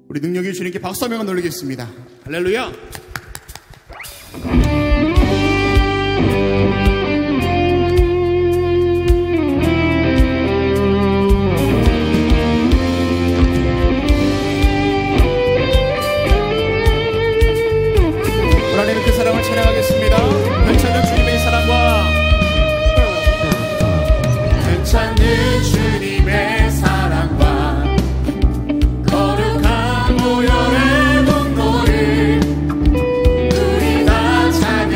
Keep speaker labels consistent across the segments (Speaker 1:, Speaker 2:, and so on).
Speaker 1: 우리 능력이 주님께 박수 한번 올리겠습니다. 할렐루야. 하나님의 그 사랑을 찬양하겠습니다. 괜찮은 주님의 사랑과 괜찮은 주님의 사랑과 거룩한 보혈의 공로를 우리 다 찬양합니다.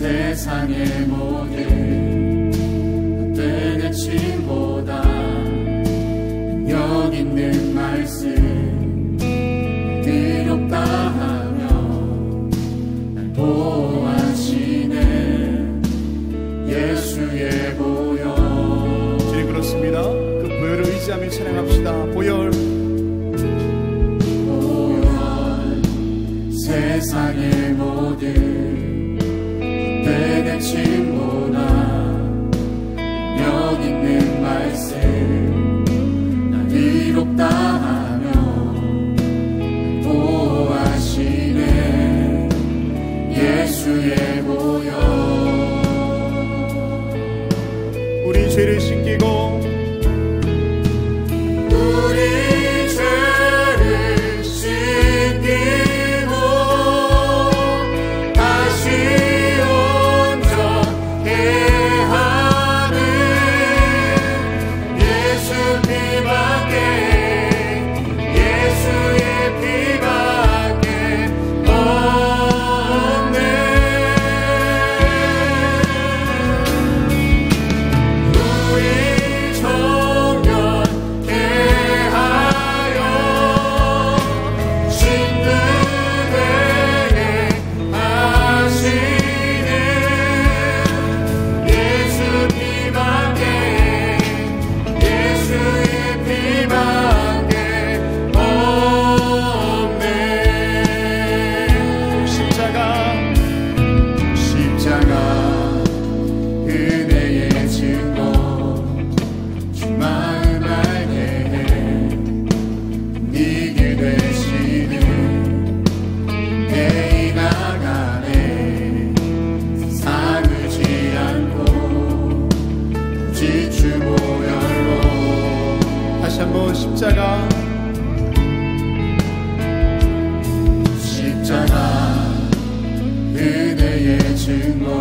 Speaker 2: 세상의 모든 헛되는 침보다 능력 있는 말씀 의롭다 하며 날 보호하시는 예수의 보혈.
Speaker 1: 주님 그렇습니다. 그 보혈을 의지하며 찬양합시다. 보혈
Speaker 2: 세상의 모든 헛되는 침보다 능력 있는 말씀 날 의롭다 하며 보호하시는 예수의 보혈.
Speaker 1: 우리 죄를 씻기고 십자가 은혜의 증거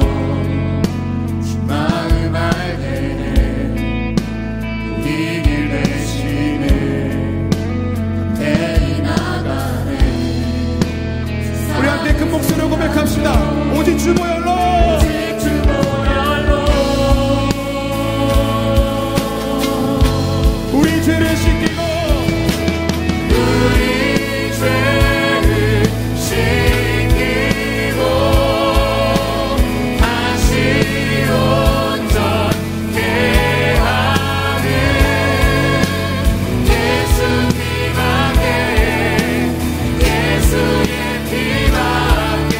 Speaker 1: 주 마음 알게 이 길 대신에 대이 나가네. 우리 함께 큰 목소리로 고백합시다. 오직 주 보혈로 우리 죄를 씻기고
Speaker 2: 예수의 피밖에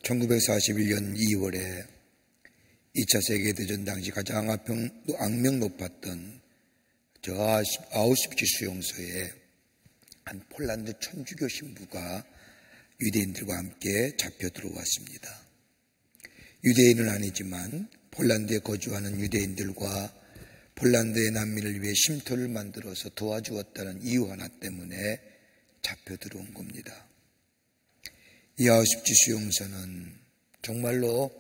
Speaker 3: 1941년 2월에 2차 세계대전 당시 가장 악명 높았던 저 아우슈비츠 수용소에 한 폴란드 천주교 신부가 유대인들과 함께 잡혀 들어왔습니다. 유대인은 아니지만 폴란드에 거주하는 유대인들과 폴란드의 난민을 위해 쉼터를 만들어서 도와주었다는 이유 하나 때문에 잡혀 들어온 겁니다. 이 아우슈비츠 수용소는 정말로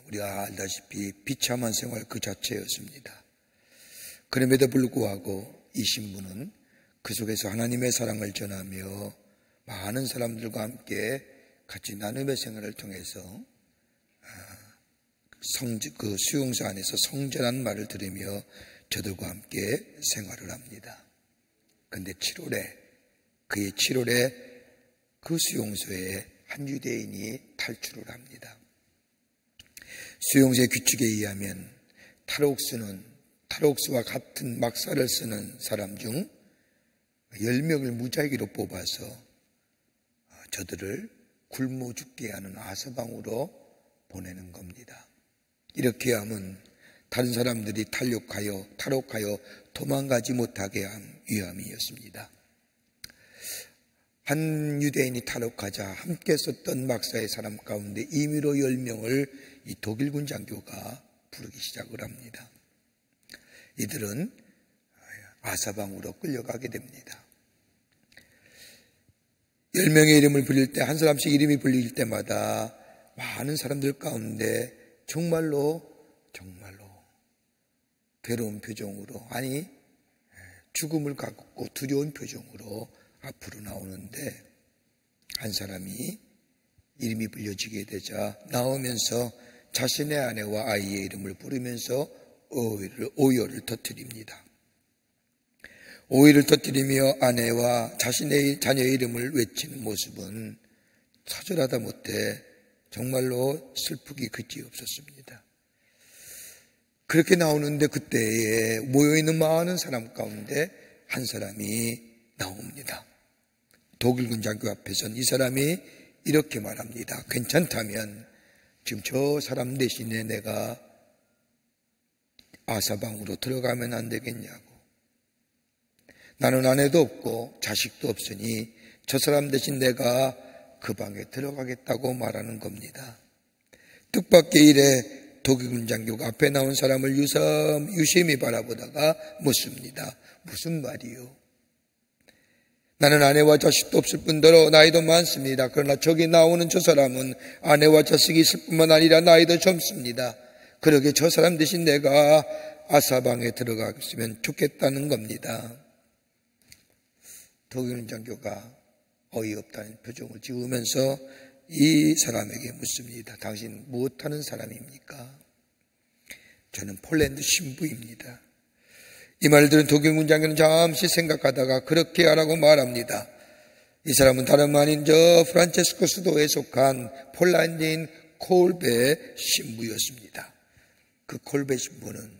Speaker 3: 우리가 알다시피 비참한 생활 그 자체였습니다. 그럼에도 불구하고 이 신부는 그 속에서 하나님의 사랑을 전하며 많은 사람들과 함께 같이 나눔의 생활을 통해서 그 수용소 안에서 성전한 말을 들으며 저들과 함께 생활을 합니다. 그런데 그의 7월에 그 수용소에 한 유대인이 탈출을 합니다. 수용소의 규칙에 의하면 탈옥수와 같은 막사를 쓰는 사람 중 10명을 무작위로 뽑아서 저들을 굶어 죽게 하는 아사방으로 보내는 겁니다. 이렇게 하면 다른 사람들이 탈옥하여 도망가지 못하게 한 위함이었습니다. 한 유대인이 탈옥하자 함께 썼던 막사의 사람 가운데 임의로 10명을 이 독일군 장교가 부르기 시작을 합니다. 이들은 아사방으로 끌려가게 됩니다. 10명의 이름을 불릴 때 한 사람씩 이름이 불릴 때마다 많은 사람들 가운데 정말로 괴로운 표정으로, 아니 죽음을 갖고 두려운 표정으로 앞으로 나오는데, 한 사람이 이름이 불려지게 되자 나오면서 자신의 아내와 아이의 이름을 부르면서 오열을 터뜨립니다. 오열을 터뜨리며 아내와 자신의 자녀의 이름을 외치는 모습은 처절하다 못해 정말로 슬프기 그지없었습니다. 그렇게 나오는데 그때에 모여있는 많은 사람 가운데 한 사람이 나옵니다. 독일군 장교 앞에선 이 사람이 이렇게 말합니다. 괜찮다면 지금 저 사람 대신에 내가 아사방으로 들어가면 안 되겠냐고. 나는 아내도 없고 자식도 없으니 저 사람 대신 내가 그 방에 들어가겠다고 말하는 겁니다. 뜻밖의 일에 독일군 장교가 앞에 나온 사람을 유심히 바라보다가 묻습니다. 무슨 말이요? 나는 아내와 자식도 없을 뿐더러 나이도 많습니다. 그러나 저기 나오는 저 사람은 아내와 자식이 있을 뿐만 아니라 나이도 젊습니다. 그러게 저 사람 대신 내가 아사방에 들어갔으면 좋겠다는 겁니다. 독일군 장교가 어이없다는 표정을 지으면서 이 사람에게 묻습니다. 당신 무엇하는 사람입니까? 저는 폴란드 신부입니다. 이 말을 들은 독일군 장교는 잠시 생각하다가 그렇게 하라고 말합니다. 이 사람은 다름 아닌 저 프란체스코 수도에 속한 폴란드인 콜베 신부였습니다. 그 콜베 신부는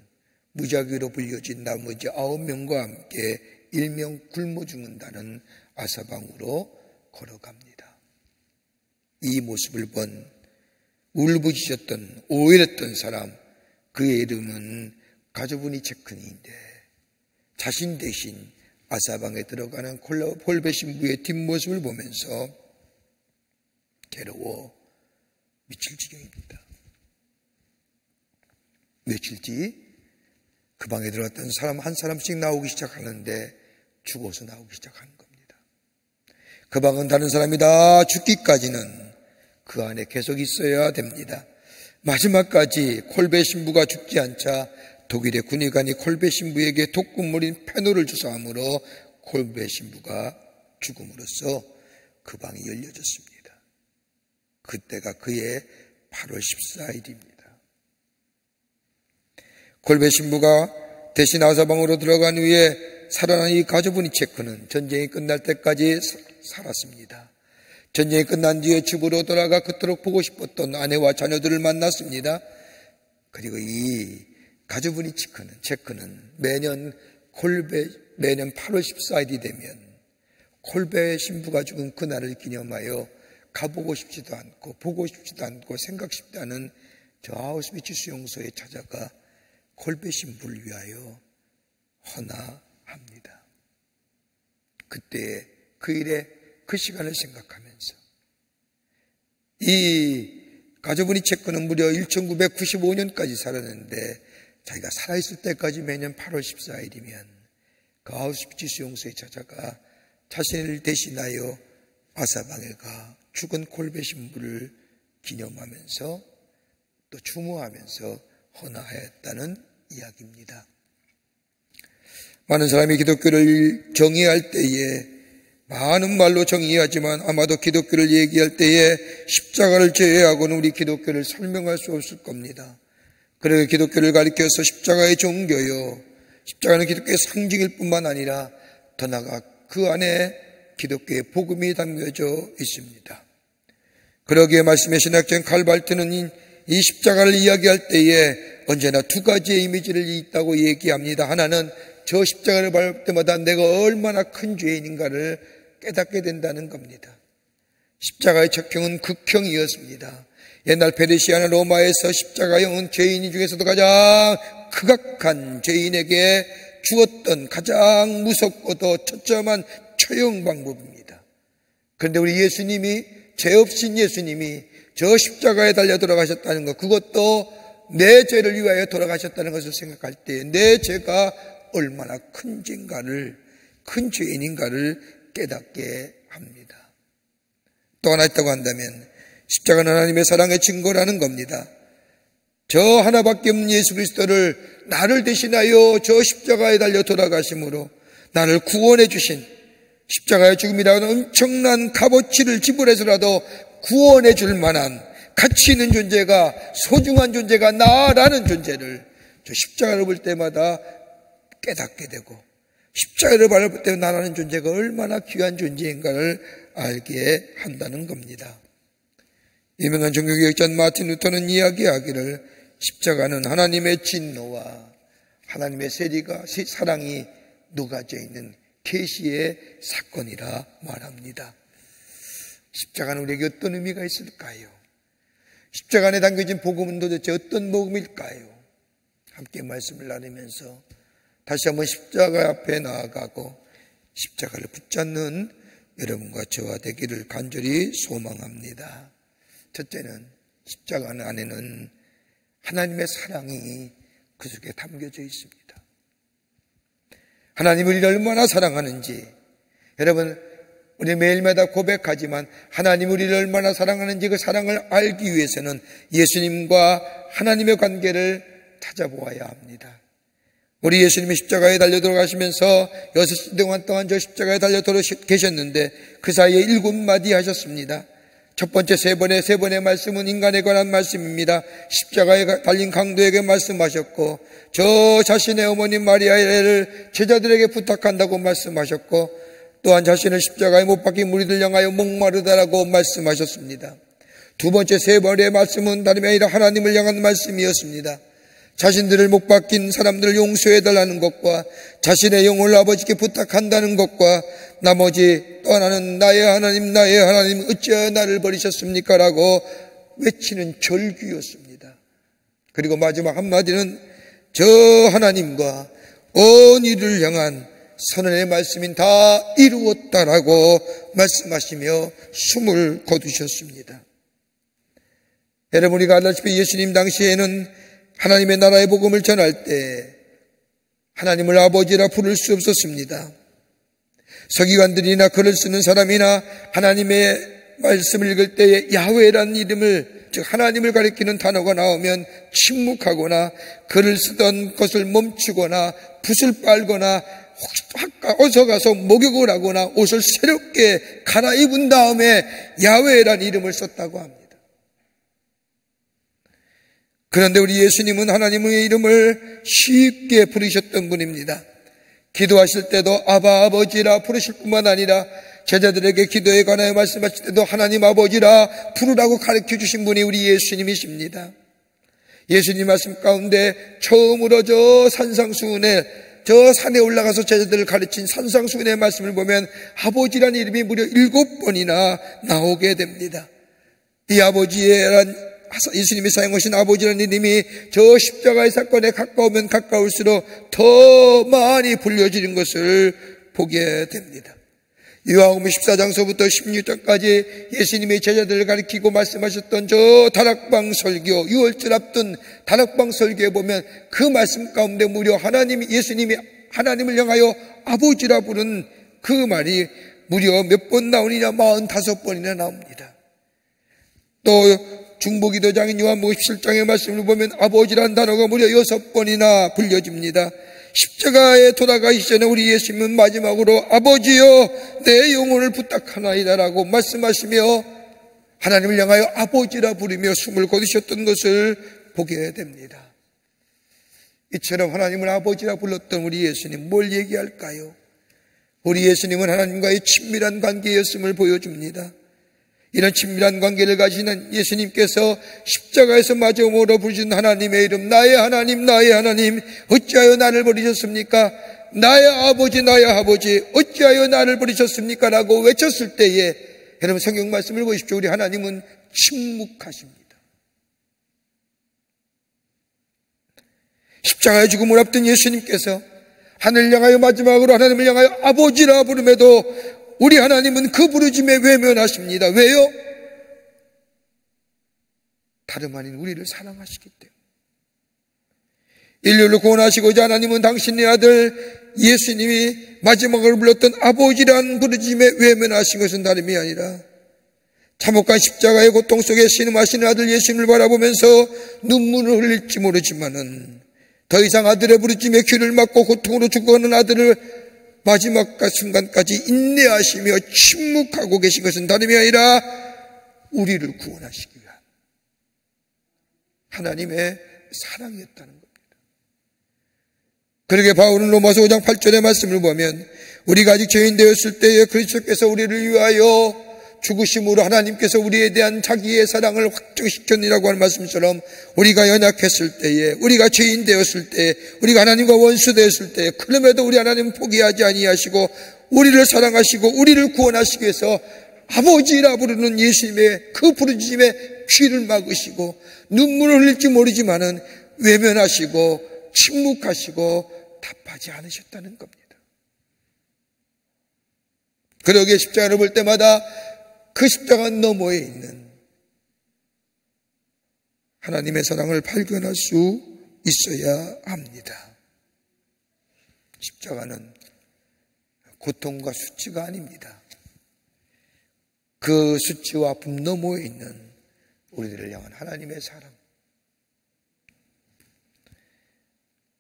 Speaker 3: 무작위로 불려진 나머지 9명과 함께 일명 굶어 죽는다는 아사방으로 걸어갑니다. 이 모습을 본 울부짖었던 오해했던 사람, 그의 이름은 가조브니 체크니인데 자신 대신 아사방에 들어가는 콜베 신부의 뒷모습을 보면서 괴로워 미칠 지경입니다. 며칠뒤 그 방에 들어갔던 사람 한 사람씩 나오기 시작하는데 죽어서 나오기 시작하는 겁니다. 그 방은 다른 사람이 다 죽기까지는 그 안에 계속 있어야 됩니다. 마지막까지 콜베 신부가 죽지 않자 독일의 군의관이 콜베 신부에게 독극물인 페놀을 주사함으로 콜베 신부가 죽음으로써 그 방이 열려졌습니다. 그때가 그의 8월 14일입니다. 콜베 신부가 대신 아사방으로 들어간 후에 살아난 이 가조브니 체크는 전쟁이 끝날 때까지 살았습니다. 전쟁이 끝난 뒤에 집으로 돌아가 그토록 보고 싶었던 아내와 자녀들을 만났습니다. 그리고 이 가조브니 체크는 매년 8월 14일이 되면 콜베 신부가 죽은 그날을 기념하여 가보고 싶지도 않고 보고 싶지도 않고 생각 싶지 않은 저 아우슈비츠 수용소에 찾아가 골배 신부를 위하여 헌화합니다. 그때 그 일에 그 시간을 생각하면서 이 가조브니 체코는 무려 1995년까지 살았는데 자기가 살아있을 때까지 매년 8월 14일이면 그 아우슈비츠 수용소에 찾아가 자신을 대신하여 아사방에 가 죽은 골배 신부를 기념하면서 또 추모하면서 헌화하였다는 이야기입니다. 많은 사람이 기독교를 정의할 때에 많은 말로 정의하지만 아마도 기독교를 얘기할 때에 십자가를 제외하고는 우리 기독교를 설명할 수 없을 겁니다. 그래서 기독교를 가리켜서 십자가의 종교요, 십자가는 기독교의 상징일 뿐만 아니라 더 나아가 그 안에 기독교의 복음이 담겨져 있습니다. 그러기에 말씀의 신학자인 칼발트는 이 십자가를 이야기할 때에 언제나 두 가지의 이미지를 있다고 얘기합니다. 하나는 저 십자가를 밟을 때마다 내가 얼마나 큰 죄인인가를 깨닫게 된다는 겁니다. 십자가의 적형은 극형이었습니다. 옛날 페르시아나 로마에서 십자가형은 죄인 중에서도 가장 극악한 죄인에게 주었던 가장 무섭고도 처참한 처형 방법입니다. 그런데 우리 예수님이, 죄 없인 예수님이 저 십자가에 달려 돌아가셨다는 것, 그것도 내 죄를 위하여 돌아가셨다는 것을 생각할 때 내 죄가 얼마나 큰 죄인가를, 큰 죄인인가를 깨닫게 합니다. 또 하나 있다고 한다면 십자가는 하나님의 사랑의 증거라는 겁니다. 저 하나밖에 없는 예수 그리스도를 나를 대신하여 저 십자가에 달려 돌아가심으로 나를 구원해 주신, 십자가의 죽음이라는 엄청난 값어치를 지불해서라도 구원해 줄 만한 가치 있는 존재가, 소중한 존재가 나라는 존재를 저 십자가를 볼 때마다 깨닫게 되고, 십자가를 밟을 때 나라는 존재가 얼마나 귀한 존재인가를 알게 한다는 겁니다. 유명한 종교개혁자 마틴 루터는 이야기하기를 십자가는 하나님의 진노와 하나님의 사랑이 녹아져 있는 계시의 사건이라 말합니다. 십자가는 우리에게 어떤 의미가 있을까요? 십자가 안에 담겨진 복음은 도대체 어떤 복음일까요? 함께 말씀을 나누면서 다시 한번 십자가 앞에 나아가고 십자가를 붙잡는 여러분과 저와 되기를 간절히 소망합니다. 첫째는 십자가 안에는 하나님의 사랑이 그 속에 담겨져 있습니다. 하나님을 우리를 얼마나 사랑하는지, 여러분, 우리 매일마다 고백하지만 하나님 우리를 얼마나 사랑하는지 그 사랑을 알기 위해서는 예수님과 하나님의 관계를 찾아보아야 합니다. 우리 예수님이 십자가에 달려 돌아가시면서 6시간 동안 저 십자가에 달려 계셨는데 그 사이에 7마디 하셨습니다. 첫 번째 세 번의 말씀은 인간에 관한 말씀입니다. 십자가에 달린 강도에게 말씀하셨고, 저 자신의 어머니 마리아를 제자들에게 부탁한다고 말씀하셨고, 또한 자신을 십자가에 못 박힌 무리들 향하여 목마르다라고 말씀하셨습니다. 두 번째 세 번의 말씀은 다름이 아니라 하나님을 향한 말씀이었습니다. 자신들을 못 박힌 사람들을 용서해달라는 것과 자신의 영혼을 아버지께 부탁한다는 것과 나머지 또 하나는 나의 하나님 어찌하여 나를 버리셨습니까? 라고 외치는 절규였습니다. 그리고 마지막 한마디는 저 하나님과 온 이를 향한 선언의 말씀인 다 이루었다라고 말씀하시며 숨을 거두셨습니다. 여러분, 우리가 알다시피 예수님 당시에는 하나님의 나라의 복음을 전할 때 하나님을 아버지라 부를 수 없었습니다. 서기관들이나 글을 쓰는 사람이나 하나님의 말씀을 읽을 때에 야훼라는 이름을, 즉 하나님을 가리키는 단어가 나오면 침묵하거나 글을 쓰던 것을 멈추거나 붓을 빨거나 어서 가서 목욕을 하거나 옷을 새롭게 갈아입은 다음에 야훼라는 이름을 썼다고 합니다. 그런데 우리 예수님은 하나님의 이름을 쉽게 부르셨던 분입니다. 기도하실 때도 아바 아버지라 부르실 뿐만 아니라 제자들에게 기도에 관하여 말씀하실 때도 하나님 아버지라 부르라고 가르쳐 주신 분이 우리 예수님이십니다. 예수님 말씀 가운데 처음으로 저 산상수훈에 저 산에 올라가서 제자들을 가르친 산상수훈의 말씀을 보면 아버지라는 이름이 무려 7번이나 나오게 됩니다. 이 아버지란 예수님이 사용하신 아버지라는 이름이 저 십자가의 사건에 가까우면 가까울수록 더 많이 불려지는 것을 보게 됩니다. 요한복음 14장서부터 16장까지 예수님이 제자들을 가리키고 말씀하셨던 저 다락방 설교, 6월절 앞둔 다락방 설교에 보면 그 말씀 가운데 무려 예수님이 하나님을 향하여 아버지라 부른 그 말이 무려 몇 번 나오느냐? 45번이나 나옵니다. 또 중보기도장인 요한복음 17장의 말씀을 보면 아버지란 단어가 무려 6번이나 불려집니다. 십자가에 돌아가기 전에 우리 예수님은 마지막으로 아버지여 내 영혼을 부탁하나이다라고 말씀하시며 하나님을 향하여 아버지라 부르며 숨을 거두셨던 것을 보게 됩니다. 이처럼 하나님을 아버지라 불렀던 우리 예수님, 뭘 얘기할까요? 우리 예수님은 하나님과의 친밀한 관계였음을 보여줍니다. 이런 친밀한 관계를 가지는 예수님께서 십자가에서 마지막으로 부르신 하나님의 이름, 나의 하나님, 나의 하나님, 어찌하여 나를 버리셨습니까? 나의 아버지, 나의 아버지, 어찌하여 나를 버리셨습니까? 라고 외쳤을 때에 여러분 성경 말씀을 보십시오. 우리 하나님은 침묵하십니다. 십자가의 죽음을 앞둔 예수님께서 하늘을 향하여 마지막으로 하나님을 향하여 아버지라 부름에도 우리 하나님은 그 부르심에 외면하십니다. 왜요? 다름 아닌 우리를 사랑하시기 때문에. 인류를 구원하시고자 하나님은 당신의 아들 예수님이 마지막으로 불렀던 아버지란 부르심에 외면하신 것은 다름이 아니라 참혹한 십자가의 고통 속에 신음하시는 아들 예수님을 바라보면서 눈물을 흘릴지 모르지만은 더 이상 아들의 부르심에 귀를 막고 고통으로 죽어가는 아들을 마지막 순간까지 인내하시며 침묵하고 계신 것은 다름이 아니라 우리를 구원하시기 위한 하나님의 사랑이었다는 겁니다. 그러게 바울은 로마서 5장 8절의 말씀을 보면 우리가 아직 죄인 되었을 때에 그리스도께서 우리를 위하여 죽으심으로 하나님께서 우리에 대한 자기의 사랑을 확증시켰느라고 하는 말씀처럼 우리가 연약했을 때에, 우리가 죄인 되었을 때, 우리가 하나님과 원수 되었을 때, 그럼에도 우리 하나님은 포기하지 아니하시고 우리를 사랑하시고 우리를 구원하시기 위해서 아버지라 부르는 예수님의 그 부르심에 귀를 막으시고 눈물을 흘릴지 모르지만은 외면하시고 침묵하시고 답하지 않으셨다는 겁니다. 그러기에 십자가를 볼 때마다 그 십자가 너머에 있는 하나님의 사랑을 발견할 수 있어야 합니다. 십자가는 고통과 수치가 아닙니다. 그 수치와 아픔 너머에 있는 우리들을 향한 하나님의 사랑.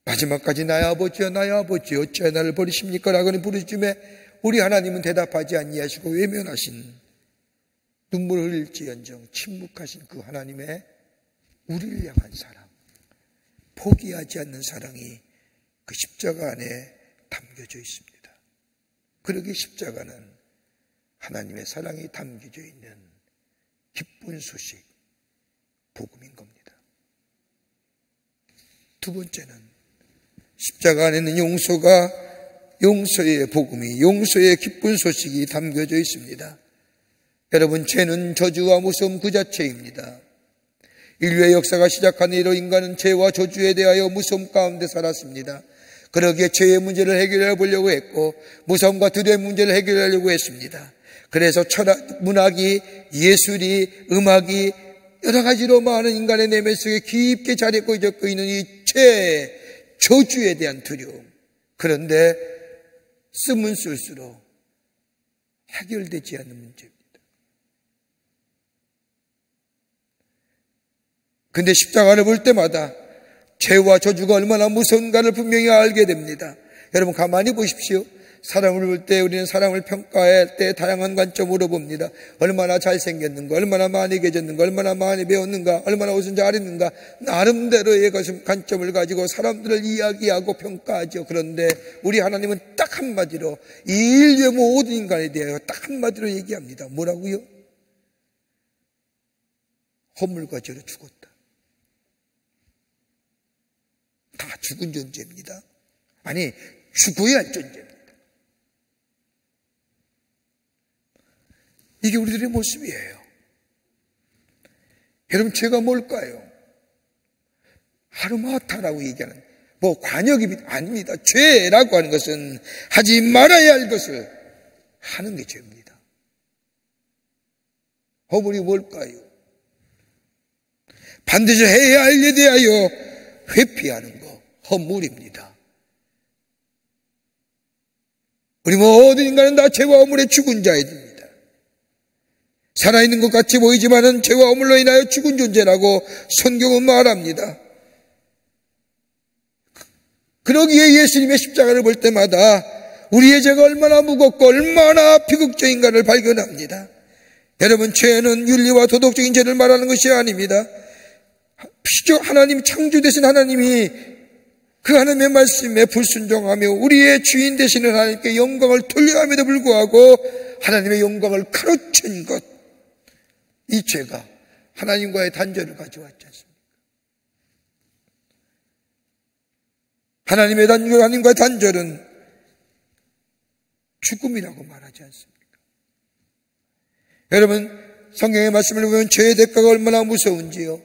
Speaker 3: 마지막까지 나의 아버지여 나의 아버지여 어찌하여 나를 버리십니까? 라고는 부르짖음에 우리 하나님은 대답하지 아니하시고 외면하신, 눈물을 흘릴지언정 침묵하신 그 하나님의 우리를 향한 사랑, 포기하지 않는 사랑이 그 십자가 안에 담겨져 있습니다. 그러기에 십자가는 하나님의 사랑이 담겨져 있는 기쁜 소식, 복음인 겁니다. 두 번째는 십자가 안에는 용서의 복음이, 용서의 기쁜 소식이 담겨져 있습니다. 여러분, 죄는 저주와 무서움 그 자체입니다. 인류의 역사가 시작한 이로 인간은 죄와 저주에 대하여 무서움 가운데 살았습니다. 그러기에 죄의 문제를 해결해 보려고 했고 무서움과 두려움의 문제를 해결하려고 했습니다. 그래서 철학, 문학이, 예술이, 음악이 여러 가지로 많은 인간의 내면 속에 깊게 자리했고 적고 있는 이 죄, 저주에 대한 두려움. 그런데 쓰면 쓸수록 해결되지 않는 문제입니다. 근데 십자가를 볼 때마다 죄와 저주가 얼마나 무서운가를 분명히 알게 됩니다. 여러분 가만히 보십시오. 사람을 볼 때 우리는 사람을 평가할 때 다양한 관점으로 봅니다. 얼마나 잘생겼는가, 얼마나 많이 계졌는가, 얼마나 많이 배웠는가, 얼마나 옷은 잘 입는가, 나름대로의 관점을 가지고 사람들을 이야기하고 평가하죠. 그런데 우리 하나님은 딱 한마디로 이 인류의 모든 인간에 대하여 딱 한마디로 얘기합니다. 뭐라고요? 허물과 죄로 죽었다. 다 죽은 존재입니다. 아니, 죽어야 할 존재입니다. 이게 우리들의 모습이에요. 여러분, 죄가 뭘까요? 하루마타라고 얘기하는 관역이 아닙니다. 죄라고 하는 것은 하지 말아야 할 것을 하는 게 죄입니다. 허물이 뭘까요? 반드시 해야 할 일에 대하여 회피하는 것, 허물입니다. 우리 모든 인간은 다 죄와 허물에 죽은 자입니다. 살아있는 것 같이 보이지만은 죄와 허물로 인하여 죽은 존재라고 성경은 말합니다. 그러기에 예수님의 십자가를 볼 때마다 우리의 죄가 얼마나 무겁고 얼마나 비극적인가를 발견합니다. 여러분, 죄는 윤리와 도덕적인 죄를 말하는 것이 아닙니다. 하나님, 창조 되신 하나님이 그 하나님의 말씀에 불순종하며 우리의 주인 되시는 하나님께 영광을 돌려함에도 불구하고 하나님의 영광을 가로챈 것, 이 죄가 하나님과의 단절을 가져왔지 않습니까? 하나님과의 단절은 죽음이라고 말하지 않습니까? 여러분, 성경의 말씀을 보면 죄의 대가가 얼마나 무서운지요.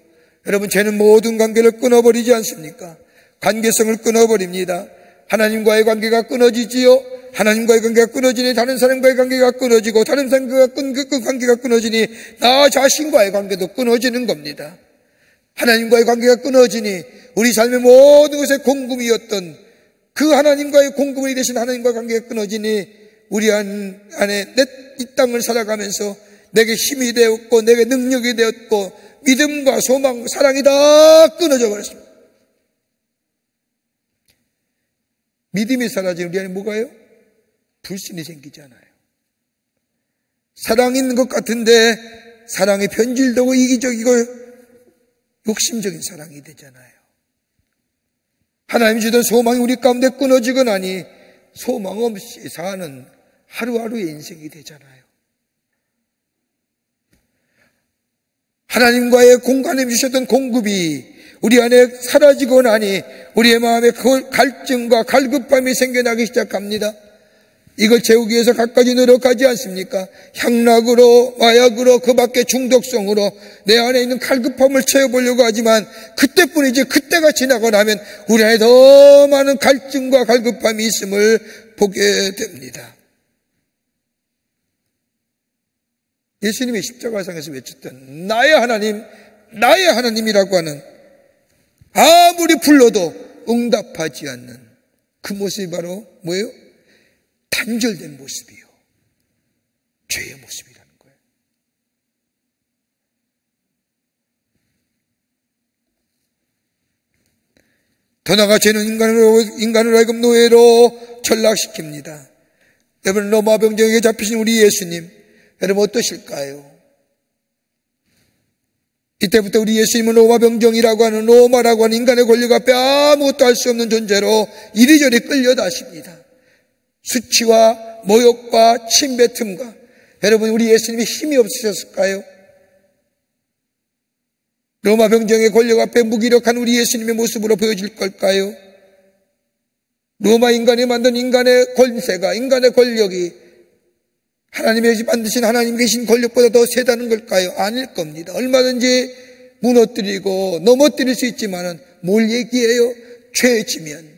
Speaker 3: 여러분, 죄는 모든 관계를 끊어버리지 않습니까? 관계성을 끊어버립니다. 하나님과의 관계가 끊어지지요. 하나님과의 관계가 끊어지니 다른 사람과의 관계가 끊어지고, 다른 사람과 관계가 끊어지니 나 자신과의 관계도 끊어지는 겁니다. 하나님과의 관계가 끊어지니 우리 삶의 모든 것의 공급이었던 그 하나님과의 공급이 되신 하나님과의 관계가 끊어지니 우리 안에 이 땅을 살아가면서 내게 힘이 되었고, 내게 능력이 되었고, 믿음과 소망, 사랑이 다 끊어져 버렸습니다. 믿음이 사라지면 우리 안에 뭐가요? 불신이 생기잖아요. 사랑이 있는 것 같은데 사랑이 변질되고 이기적이고 욕심적인 사랑이 되잖아요. 하나님이 주던 소망이 우리 가운데 끊어지고 나니 소망 없이 사는 하루하루의 인생이 되잖아요. 하나님과의 공간에 주셨던 공급이 우리 안에 사라지고 나니 우리의 마음에 갈증과 갈급함이 생겨나기 시작합니다. 이걸 채우기 위해서 갖가지 노력하지 않습니까? 향락으로, 마약으로, 그 밖에 중독성으로 내 안에 있는 갈급함을 채워보려고 하지만 그때뿐이지, 그때가 지나고 나면 우리 안에 더 많은 갈증과 갈급함이 있음을 보게 됩니다. 예수님이 십자가상에서 외쳤던 나의 하나님, 나의 하나님이라고 하는, 아무리 불러도 응답하지 않는 그 모습이 바로 뭐예요? 단절된 모습이요, 죄의 모습이라는 거예요. 더 나아가 죄는 인간을 하여금 노예로 전락시킵니다. 여러분, 로마 병정에게 잡히신 우리 예수님, 여러분 어떠실까요? 이때부터 우리 예수님은 로마 병정이라고 하는, 로마라고 하는 인간의 권력 앞에 아무것도 할 수 없는 존재로 이리저리 끌려다십니다. 수치와 모욕과 침뱉음과, 여러분, 우리 예수님이 힘이 없으셨을까요? 로마 병정의 권력 앞에 무기력한 우리 예수님의 모습으로 보여질 걸까요? 로마 인간이 만든 인간의 권세가, 인간의 권력이 하나님의 만드신 하나님 계신 권력보다 더 세다는 걸까요? 아닐 겁니다. 얼마든지 무너뜨리고 넘어뜨릴 수 있지만은 뭘 얘기해요? 죄지면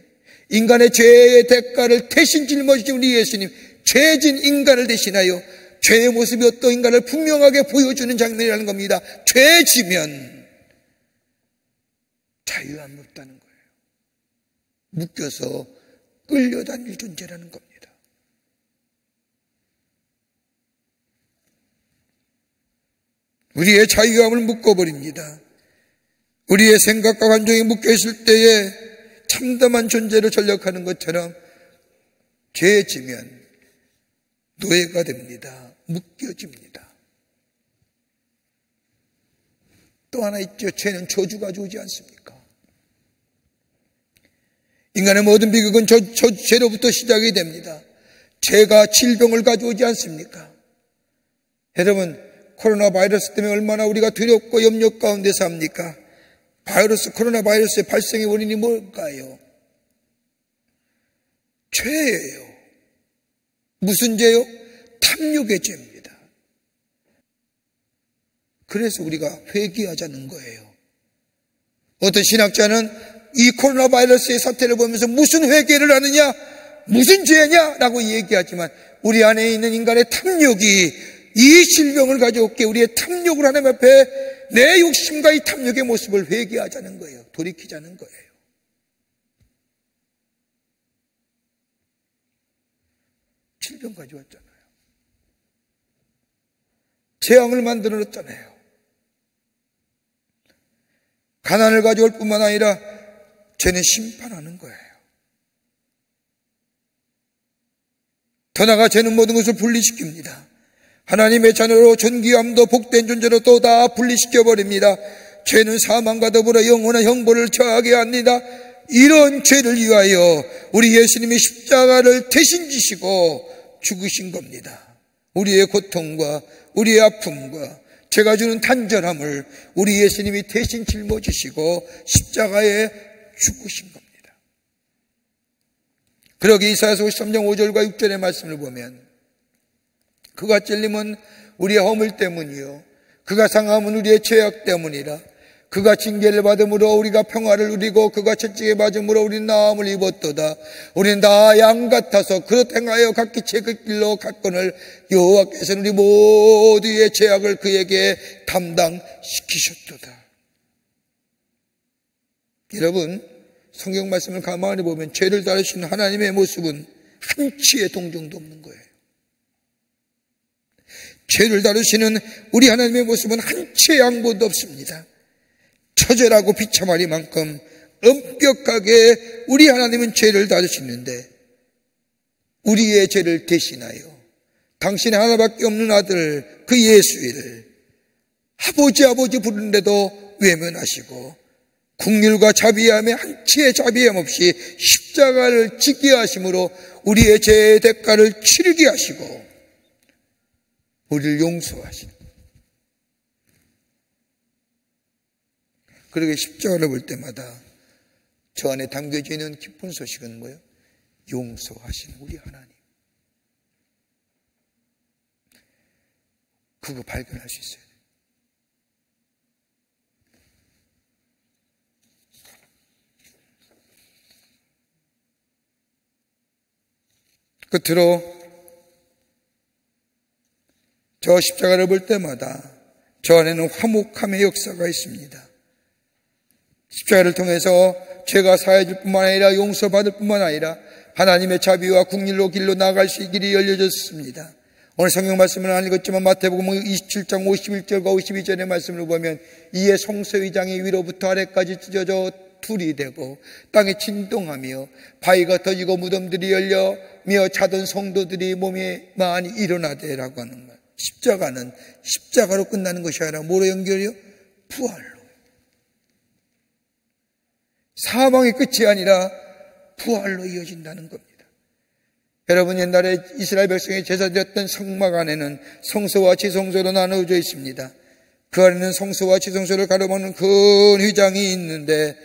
Speaker 3: 인간의 죄의 대가를 대신 짊어지신 우리 예수님, 죄진 인간을 대신하여 죄의 모습이 어떤 인간을 분명하게 보여주는 장면이라는 겁니다. 죄지면 자유함이 없다는 거예요. 묶여서 끌려다닐 존재라는 겁니다. 우리의 자유함을 묶어버립니다. 우리의 생각과 감정이 묶여있을 때에 참담한 존재로 전락하는 것처럼 죄에 지면 노예가 됩니다. 묶여집니다. 또 하나 있죠. 죄는 저주 가져오지 않습니까? 인간의 모든 비극은 죄로부터 시작이 됩니다. 죄가 질병을 가져오지 않습니까? 여러분, 코로나 바이러스 때문에 얼마나 우리가 두렵고 염려 가운데 삽니까? 코로나 바이러스의 발생의 원인이 뭘까요? 죄예요. 무슨 죄요? 탐욕의 죄입니다. 그래서 우리가 회개하자는 거예요. 어떤 신학자는 이 코로나 바이러스의 사태를 보면서 무슨 회개를 하느냐, 무슨 죄냐라고 얘기하지만 우리 안에 있는 인간의 탐욕이 이 질병을 가져올게 우리의 탐욕을 하나님 앞에 내 욕심과 이 탐욕의 모습을 회개하자는 거예요. 돌이키자는 거예요. 질병 가져왔잖아요. 재앙을 만들어놨잖아요. 가난을 가져올 뿐만 아니라 죄는 심판하는 거예요. 더 나아가 죄는 모든 것을 분리시킵니다. 하나님의 자녀로 존귀함도 복된 존재로 또 다 분리시켜버립니다. 죄는 사망과 더불어 영원한 형벌을 처하게 합니다. 이런 죄를 위하여 우리 예수님이 십자가를 대신 지시고 죽으신 겁니다. 우리의 고통과 우리의 아픔과 죄가 주는 단절함을 우리 예수님이 대신 짊어지시고 십자가에 죽으신 겁니다. 그러기 이사야서 53장 5절과 6절의 말씀을 보면 그가 찔림은 우리의 허물 때문이요 그가 상함은 우리의 죄악 때문이라. 그가 징계를 받음으로 우리가 평화를 누리고 그가 채찍에 맞음으로 우리는 나음을 입었도다. 우리는 다 양 같아서 그릇 행하여 각기 제 그 길로 갔거늘 여호와께서는 우리 모두의 죄악을 그에게 담당시키셨도다. 여러분, 성경 말씀을 가만히 보면 죄를 다루시는 하나님의 모습은 한치의 동정도 없는 거예요. 죄를 다루시는 우리 하나님의 모습은 한치의 양보도 없습니다. 처절하고 비참하리만큼 엄격하게 우리 하나님은 죄를 다루시는데 우리의 죄를 대신하여 당신의 하나밖에 없는 아들 그 예수를 아버지 부르는데도 외면하시고 긍휼과 자비함에 한치의 자비함 없이 십자가를 지게 하심으로 우리의 죄의 대가를 치르게 하시고 우리를 용서하시는. 그렇게 십자가를 볼 때마다 저 안에 담겨져 있는 기쁜 소식은 뭐예요? 용서하시는 우리 하나님. 그거 발견할 수 있어요. 끝으로 저 십자가를 볼 때마다 저 안에는 화목함의 역사가 있습니다. 십자가를 통해서 죄가 사해질 뿐만 아니라 용서받을 뿐만 아니라 하나님의 자비와 긍휼로 길로 나아갈 수 있는 길이 열려졌습니다. 오늘 성경 말씀을 안 읽었지만 마태복음 27장 51절과 52절의 말씀을 보면 이에 성소의장이 위로부터 아래까지 찢어져 둘이 되고 땅에 진동하며 바위가 터지고 무덤들이 열려며 자던 성도들이 몸에 많이 일어나되라고 하는 말. 십자가는 십자가로 끝나는 것이 아니라 뭐로 연결해요? 부활로. 사망의 끝이 아니라 부활로 이어진다는 겁니다. 여러분, 옛날에 이스라엘 백성이 제사드렸던 성막 안에는 성소와 지성소로 나누어져 있습니다. 그 안에는 성소와 지성소를 가로막는 큰 휘장이 있는데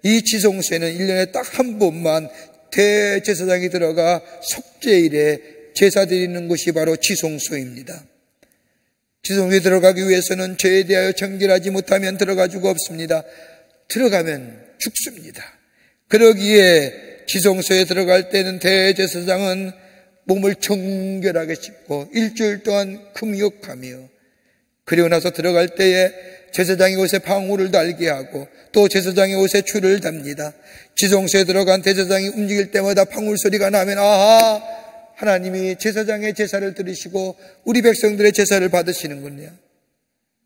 Speaker 3: 이 지성소에는 1년에 딱 한 번만 대제사장이 들어가 속죄일에 제사 드리는 곳이 바로 지성소입니다. 지성소에 들어가기 위해서는 죄에 대하여 정결하지 못하면 들어갈 수가 없습니다. 들어가면 죽습니다. 그러기에 지성소에 들어갈 때는 대제사장은 몸을 정결하게 씻고 일주일 동안 금욕하며 그리고 나서 들어갈 때에 제사장의 옷에 방울을 달게 하고 또 제사장의 옷에 줄을 답니다. 지성소에 들어간 대제사장이 움직일 때마다 방울 소리가 나면 아하, 하나님이 제사장의 제사를 들으시고 우리 백성들의 제사를 받으시는군요.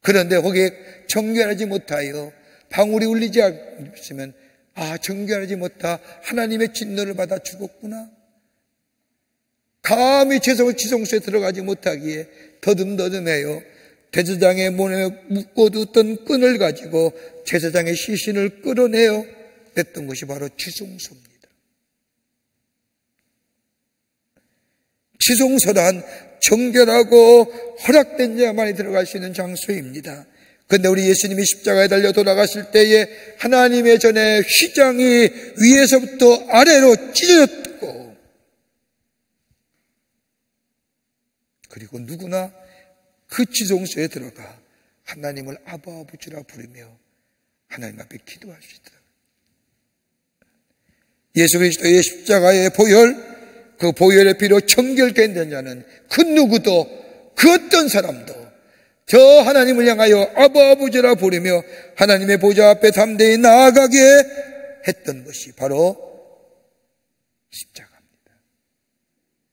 Speaker 3: 그런데 거기에 정결하지 못하여 방울이 울리지 않으면 정결하지 못하 하나님의 진노를 받아 죽었구나. 감히 지성소에 들어가지 못하기에 더듬더듬해요. 제사장의 몸에 묶어두었던 끈을 가지고 제사장의 시신을 끌어내어 냈던 것이 바로 지성소입니다. 지성소란 정결하고 허락된 자만이 들어갈 수 있는 장소입니다. 그런데 우리 예수님이 십자가에 달려 돌아가실 때에 하나님의 전에 휘장이 위에서부터 아래로 찢어졌고 그리고 누구나 그 지성소에 들어가 하나님을 아바 아버지라 부르며 하나님 앞에 기도할 수 있다. 예수 그리스도의 십자가의 보혈, 그 보혈의 피로 정결케 된 자는 그 누구도, 그 어떤 사람도 저 하나님을 향하여 아바 아버지라 부르며 하나님의 보좌 앞에 담대히 나아가게 했던 것이 바로 십자가입니다.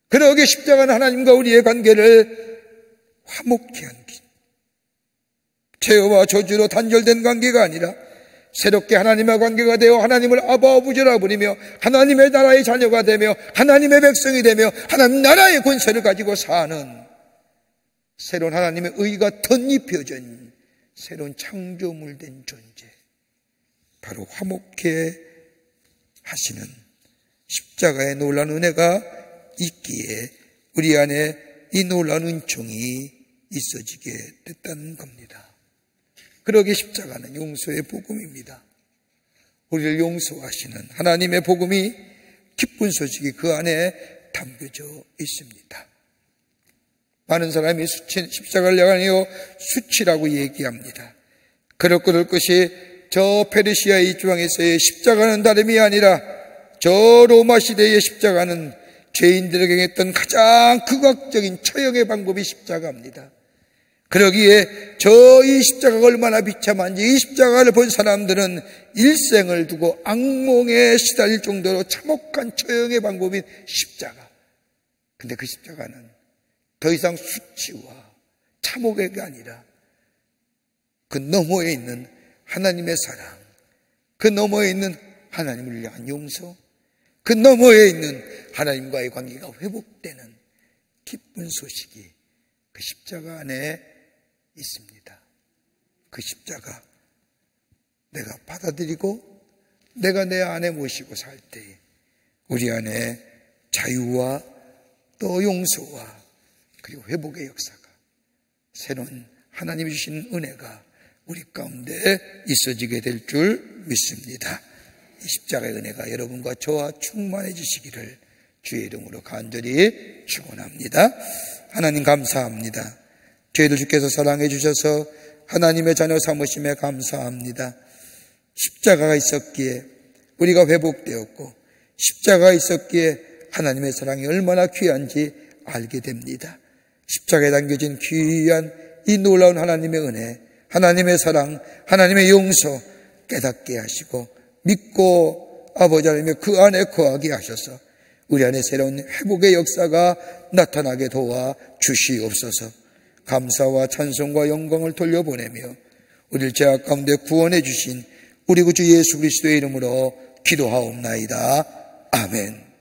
Speaker 3: 그러기에 십자가는 하나님과 우리의 관계를 화목케 한 길, 죄와 저주로 단절된 관계가 아니라 새롭게 하나님과 관계가 되어 하나님을 아바 아버지라 부르며 하나님의 나라의 자녀가 되며 하나님의 백성이 되며 하나님 나라의 권세를 가지고 사는 새로운 하나님의 의가 덧입혀진 새로운 창조물 된 존재, 바로 화목케 하시는 십자가의 놀라운 은혜가 있기에 우리 안에 이 놀라운 은총이 있어지게 됐다는 겁니다. 그러기에 십자가는 용서의 복음입니다. 우리를 용서하시는 하나님의 복음이, 기쁜 소식이 그 안에 담겨져 있습니다. 많은 사람이 십자가를 향하여 수치라고 얘기합니다. 그럴 것이 저 페르시아 이주왕에서의 십자가는 다름이 아니라 저 로마 시대의 십자가는 죄인들에게 했던 가장 극악적인 처형의 방법이 십자가입니다. 그러기에 저 이 십자가가 얼마나 비참한지 이 십자가를 본 사람들은 일생을 두고 악몽에 시달릴 정도로 참혹한 처형의 방법인 십자가. 근데 그 십자가는 더 이상 수치와 참혹이 아니라 그 너머에 있는 하나님의 사랑, 그 너머에 있는 하나님을 위한 용서, 그 너머에 있는 하나님과의 관계가 회복되는 기쁜 소식이 그 십자가 안에 있습니다. 그 십자가 내가 받아들이고 내가 내 안에 모시고 살 때 우리 안에 자유와 또 용서와 그리고 회복의 역사가, 새로운 하나님이 주신 은혜가 우리 가운데 있어지게 될 줄 믿습니다. 이 십자가의 은혜가 여러분과 저와 충만해지시기를 주의 이름으로 간절히 축원합니다. 하나님 감사합니다. 저희들 주께서 사랑해 주셔서 하나님의 자녀 삼으심에 감사합니다. 십자가가 있었기에 우리가 회복되었고 십자가가 있었기에 하나님의 사랑이 얼마나 귀한지 알게 됩니다. 십자가에 담겨진 귀한 이 놀라운 하나님의 은혜, 하나님의 사랑, 하나님의 용서 깨닫게 하시고 믿고 아버지 하나님의 그 안에 거하게 하셔서 우리 안에 새로운 회복의 역사가 나타나게 도와 주시옵소서. 감사와 찬송과 영광을 돌려보내며 우리를 죄악 가운데 구원해 주신 우리 구주 예수 그리스도의 이름으로 기도하옵나이다. 아멘.